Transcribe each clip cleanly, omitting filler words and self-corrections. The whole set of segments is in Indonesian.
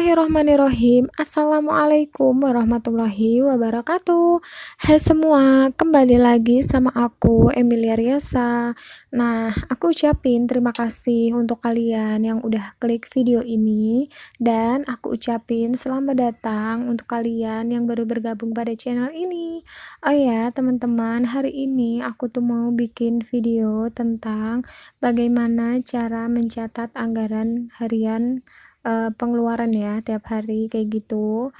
Bismillahirrohmanirrohim. Assalamualaikum warahmatullahi wabarakatuh. Hai semua, kembali lagi sama aku Emilia Riasa. Nah, aku ucapin terima kasih untuk kalian yang udah klik video ini, dan aku ucapin selamat datang untuk kalian yang baru bergabung pada channel ini. Oh ya, teman-teman, hari ini aku tuh mau bikin video tentang bagaimana cara mencatat anggaran harian, pengeluaran ya tiap hari kayak gitu.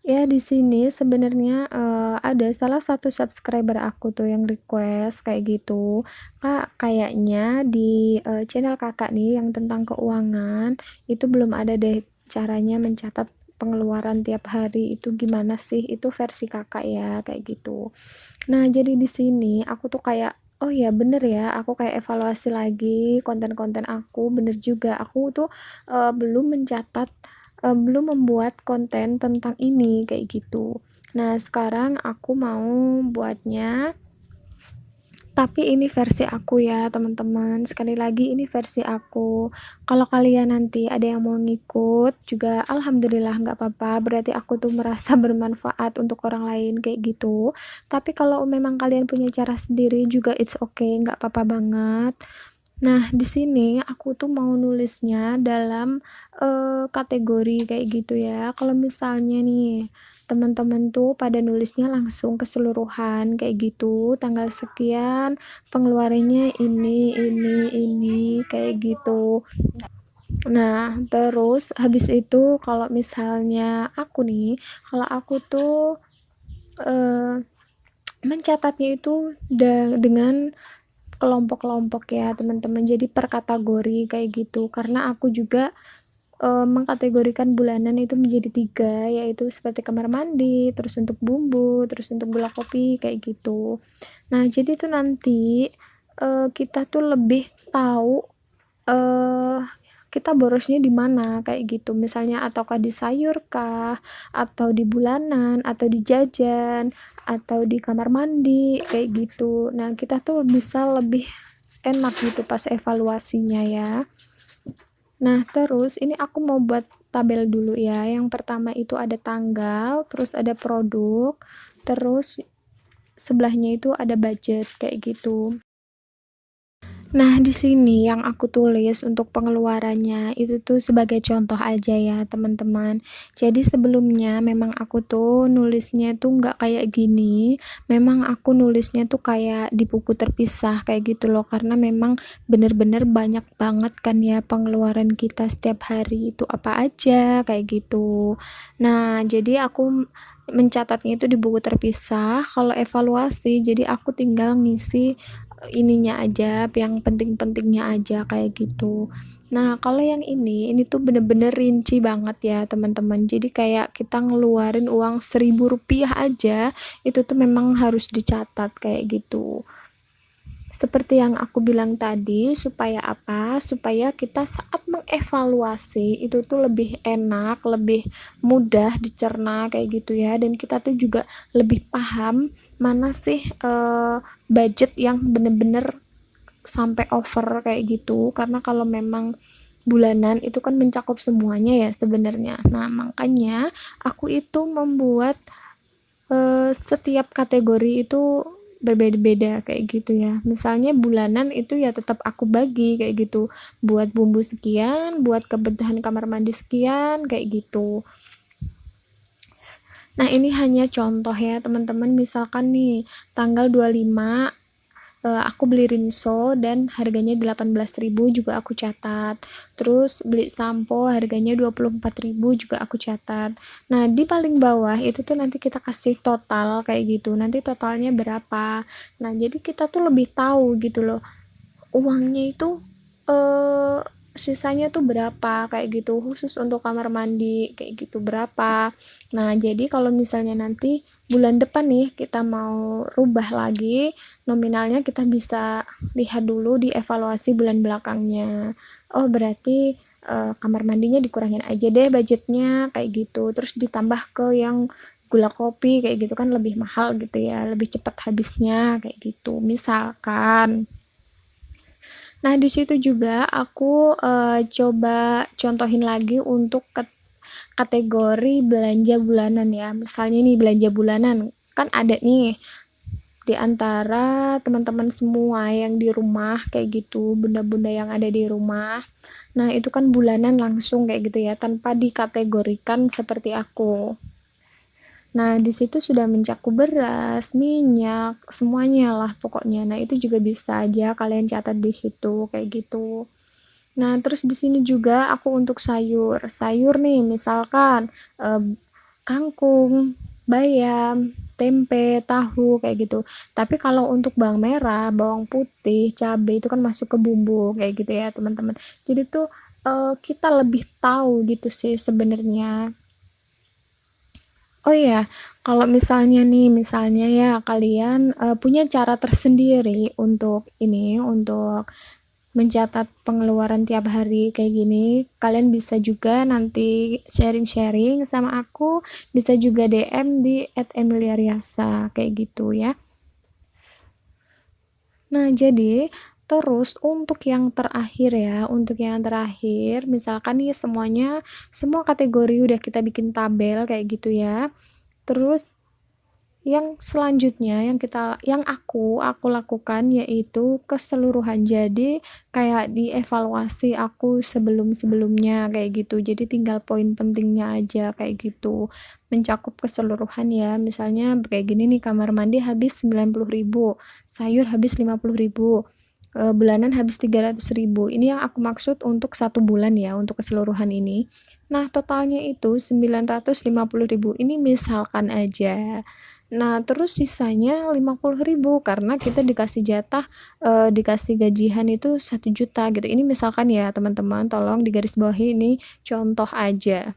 Ya di sini sebenarnya, ada salah satu subscriber aku tuh yang request kayak gitu, "Kak, kayaknya di, channel Kakak nih yang tentang keuangan, itu belum ada deh caranya mencatat pengeluaran tiap hari, itu gimana sih? Itu versi Kakak ya," kayak gitu. Nah, jadi di sini aku tuh kayak, "Oh ya bener ya," aku kayak evaluasi lagi konten-konten aku, bener juga aku tuh, belum mencatat, belum membuat konten tentang ini, kayak gitu. Nah, sekarang aku mau buatnya, tapi ini versi aku ya teman-teman, sekali lagi ini versi aku. Kalau kalian nanti ada yang mau ngikut juga alhamdulillah nggak apa-apa, berarti aku tuh merasa bermanfaat untuk orang lain kayak gitu. Tapi kalau memang kalian punya cara sendiri juga it's okay, nggak apa-apa banget. Nah, di sini aku tuh mau nulisnya dalam, kategori kayak gitu ya. Kalau misalnya nih, teman-teman tuh pada nulisnya langsung keseluruhan kayak gitu, tanggal sekian pengeluarannya ini, kayak gitu. Nah, terus habis itu kalau misalnya aku nih, kalau aku tuh, eee, mencatatnya itu dengan kelompok-kelompok ya teman-teman, jadi per kategori kayak gitu, karena aku juga, mengkategorikan bulanan itu menjadi 3, yaitu seperti kamar mandi, terus untuk bumbu, terus untuk gula kopi, kayak gitu. Nah, jadi tuh nanti, kita tuh lebih tahu, eee, kita borosnya di mana, kayak gitu. Misalnya ataukah di sayur kah, atau di bulanan, atau di jajan, atau di kamar mandi, kayak gitu. Nah, kita tuh bisa lebih enak gitu pas evaluasinya ya. Nah, terus ini aku mau buat tabel dulu ya. Yang pertama itu ada tanggal, terus ada produk, terus sebelahnya itu ada budget kayak gitu. Nah, di sini yang aku tulis untuk pengeluarannya itu tuh sebagai contoh aja ya, teman-teman. Jadi sebelumnya memang aku tuh nulisnya tuh nggak kayak gini. Memang aku nulisnya tuh kayak di buku terpisah kayak gitu loh, karena memang bener-bener banyak banget kan ya pengeluaran kita setiap hari itu apa aja kayak gitu. Nah, jadi aku mencatatnya itu di buku terpisah. Kalau evaluasi, jadi aku tinggal ngisi ininya aja, yang penting-pentingnya aja kayak gitu. Nah, kalau yang ini tuh bener-bener rinci banget ya teman-teman. Jadi kayak kita ngeluarin uang Rp1.000 aja, itu tuh memang harus dicatat kayak gitu. Seperti yang aku bilang tadi, supaya apa? Supaya kita saat mengevaluasi itu tuh lebih enak, lebih mudah dicerna kayak gitu ya. Dan kita tuh juga lebih paham mana sih budget yang bener-bener sampai over kayak gitu. Karena kalau memang bulanan itu kan mencakup semuanya ya sebenarnya. Nah, makanya aku itu membuat setiap kategori itu berbeda-beda kayak gitu ya. Misalnya bulanan itu ya tetap aku bagi kayak gitu. Buat bumbu sekian, buat kebutuhan kamar mandi sekian, kayak gitu. Nah, ini hanya contoh ya, teman-teman. Misalkan nih, tanggal 25 aku beli rinso dan harganya 18.000 juga aku catat. Terus beli sampo harganya 24.000 juga aku catat. Nah, di paling bawah itu tuh nanti kita kasih total kayak gitu. Nanti totalnya berapa. Nah, jadi kita tuh lebih tahu gitu loh. Uangnya itu eh sisanya tuh berapa kayak gitu, khusus untuk kamar mandi kayak gitu berapa. Nah, jadi kalau misalnya nanti bulan depan nih kita mau rubah lagi nominalnya, kita bisa lihat dulu di evaluasi bulan belakangnya. Oh, berarti kamar mandinya dikurangin aja deh budgetnya kayak gitu. Terus ditambah ke yang gula kopi kayak gitu kan lebih mahal gitu ya, lebih cepat habisnya kayak gitu. Misalkan. Nah, di situ juga aku coba contohin lagi untuk kategori belanja bulanan ya. Misalnya nih belanja bulanan, kan ada nih di antara teman-teman semua yang di rumah kayak gitu, bunda-bunda yang ada di rumah. Nah, itu kan bulanan langsung kayak gitu ya, tanpa dikategorikan seperti aku. Nah, di situ sudah mencakup beras, minyak, semuanya lah pokoknya. Nah, itu juga bisa aja kalian catat di situ kayak gitu. Nah, terus di sini juga aku untuk sayur. Sayur nih, misalkan kangkung, bayam, tempe, tahu kayak gitu. Tapi kalau untuk bawang merah, bawang putih, cabai itu kan masuk ke bumbu kayak gitu ya, teman-teman. Jadi tuh kita lebih tahu gitu sih sebenarnya. Oh iya, kalau misalnya nih, misalnya ya kalian punya cara tersendiri untuk ini, untuk mencatat pengeluaran tiap hari kayak gini, kalian bisa juga nanti sharing-sharing sama aku, bisa juga DM di @emiliariasa kayak gitu ya. Nah, jadi terus untuk yang terakhir ya, untuk yang terakhir, misalkan nih semuanya, semua kategori udah kita bikin tabel kayak gitu ya. Terus yang selanjutnya yang aku lakukan yaitu keseluruhan. Jadi kayak dievaluasi aku sebelum-sebelumnya kayak gitu. Jadi tinggal poin pentingnya aja kayak gitu. Mencakup keseluruhan ya. Misalnya kayak gini nih, kamar mandi habis 90.000, sayur habis 50.000, bulanan habis 300.000. Ini yang aku maksud untuk 1 bulan ya, untuk keseluruhan ini. Nah, totalnya itu 950.000. Ini misalkan aja. Nah, terus sisanya 50.000 karena kita dikasih jatah, dikasih gajian itu 1 juta gitu. Ini misalkan ya teman-teman, tolong digarisbawahi, ini contoh aja.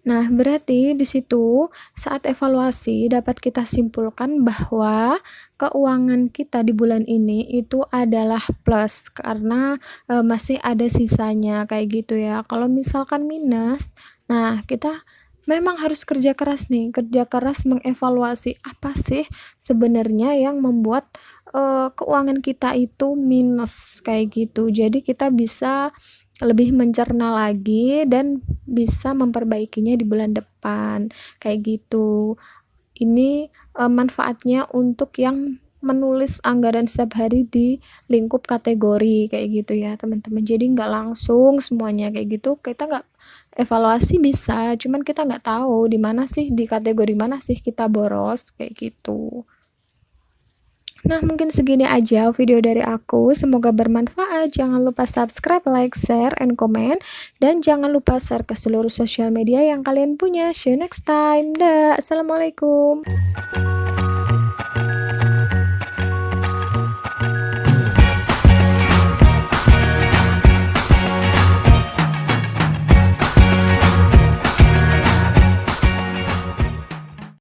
Nah, berarti di situ saat evaluasi dapat kita simpulkan bahwa keuangan kita di bulan ini itu adalah plus karena masih ada sisanya kayak gitu ya. Kalau misalkan minus, nah kita memang harus kerja keras nih, kerja keras mengevaluasi apa sih sebenarnya yang membuat keuangan kita itu minus kayak gitu. Jadi kita bisa lebih mencerna lagi dan bisa memperbaikinya di bulan depan kayak gitu. Ini manfaatnya untuk yang menulis anggaran setiap hari di lingkup kategori kayak gitu ya teman-teman. Jadi nggak langsung semuanya kayak gitu, kita nggak evaluasi bisa, cuman kita nggak tahu di mana sih, di kategori mana sih kita boros kayak gitu. Nah, mungkin segini aja video dari aku. Semoga bermanfaat. Jangan lupa subscribe, like, share, and comment. Dan jangan lupa share ke seluruh sosial media yang kalian punya. See you next time. Dah. Assalamualaikum.